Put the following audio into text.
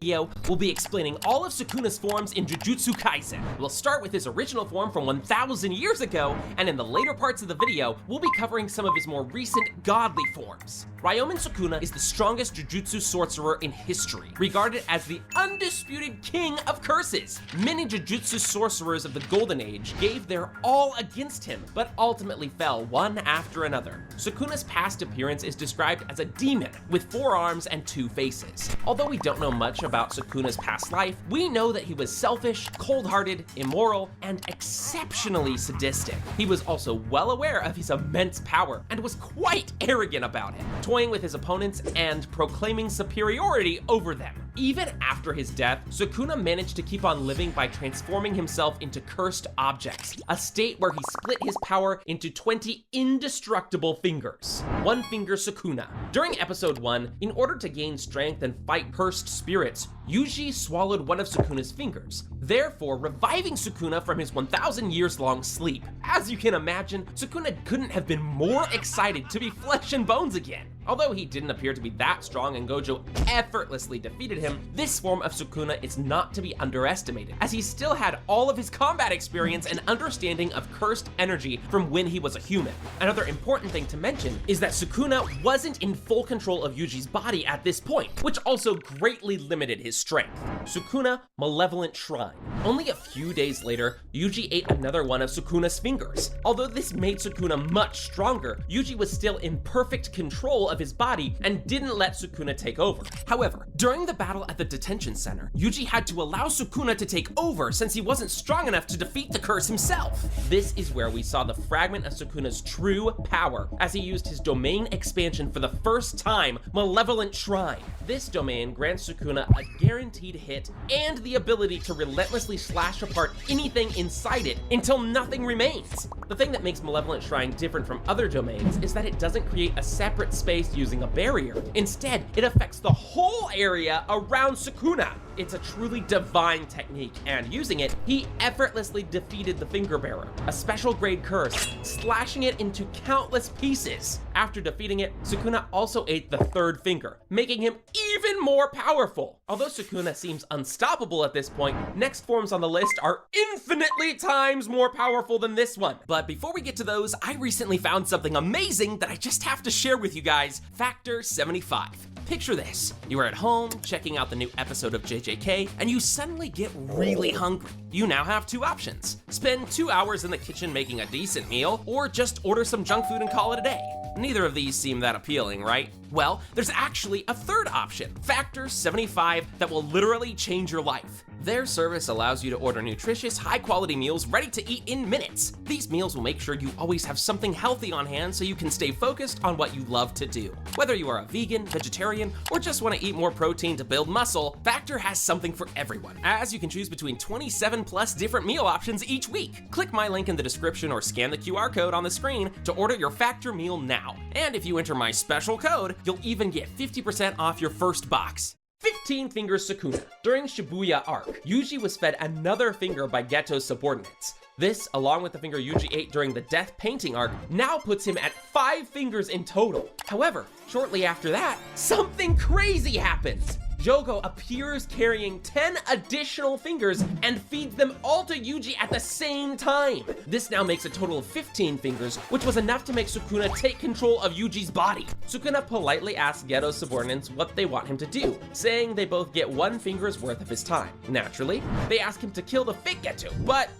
video, we'll be explaining all of Sukuna's forms in Jujutsu Kaisen. We'll start with his original form from 1,000 years ago, and in the later parts of the video, we'll be covering some of his more recent godly forms. Ryomen Sukuna is the strongest Jujutsu sorcerer in history, regarded as the undisputed king of curses. Many Jujutsu sorcerers of the Golden Age gave their all against him, but ultimately fell one after another. Sukuna's past appearance is described as a demon with 4 arms and 2 faces. Although we don't know much about Sukuna's past life, we know that he was selfish, cold-hearted, immoral, and exceptionally sadistic. He was also well aware of his immense power and was quite arrogant about it, toying with his opponents and proclaiming superiority over them. Even after his death, Sukuna managed to keep on living by transforming himself into cursed objects, a state where he split his power into 20 indestructible fingers. One Finger Sukuna. During episode 1, in order to gain strength and fight cursed spirits, Yuji swallowed one of Sukuna's fingers, therefore reviving Sukuna from his 1,000 years long sleep. As you can imagine, Sukuna couldn't have been more excited to be flesh and bones again. Although he didn't appear to be that strong and Gojo effortlessly defeated him, this form of Sukuna is not to be underestimated, as he still had all of his combat experience and understanding of cursed energy from when he was a human. Another important thing to mention is that Sukuna wasn't in full control of Yuji's body at this point, which also greatly limited his strength. Sukuna Malevolent Shrine. Only a few days later, Yuji ate another one of Sukuna's fingers. Although this made Sukuna much stronger, Yuji was still in perfect control of his body and didn't let Sukuna take over. However, during the battle at the detention center, Yuji had to allow Sukuna to take over since he wasn't strong enough to defeat the curse himself. This is where we saw the fragment of Sukuna's true power, as he used his domain expansion for the first time, Malevolent Shrine. This domain grants Sukuna a guaranteed hit and the ability to relentlessly slash apart anything inside it until nothing remains. The thing that makes Malevolent Shrine different from other domains is that it doesn't create a separate space using a barrier. Instead, it affects the whole area around Sukuna. It's a truly divine technique, and using it, he effortlessly defeated the Finger Bearer, a special grade curse, slashing it into countless pieces. After defeating it, Sukuna also ate the 3rd finger, making him even more powerful. Although Sukuna seems unstoppable at this point, next forms on the list are infinitely times more powerful than this one. But before we get to those, I recently found something amazing that I just have to share with you guys. Factor 75. Picture this. You are at home, checking out the new episode of JJK, and you suddenly get really hungry. You now have 2 options. Spend 2 hours in the kitchen making a decent meal, or just order some junk food and call it a day. Neither of these seem that appealing, right? Well, there's actually a 3rd option, Factor 75, that will literally change your life. Their service allows you to order nutritious, high-quality meals ready to eat in minutes. These meals will make sure you always have something healthy on hand so you can stay focused on what you love to do. Whether you are a vegan, vegetarian, or just want to eat more protein to build muscle, Factor has something for everyone, as you can choose between 27 plus different meal options each week. Click my link in the description or scan the QR code on the screen to order your Factor meal now. And if you enter my special code, you'll even get 50% off your first box. 15 Fingers Sukuna. During Shibuya arc, Yuji was fed another finger by Geto's subordinates. This, along with the finger Yuji ate during the Death Painting arc, now puts him at 5 fingers in total. However, shortly after that, something crazy happens. Jogo appears carrying 10 additional fingers and feeds them all to Yuji at the same time. This now makes a total of 15 fingers, which was enough to make Sukuna take control of Yuji's body. Sukuna politely asks Geto's subordinates what they want him to do, saying they both get 1 finger's worth of his time. Naturally, they ask him to kill the fake Geto, but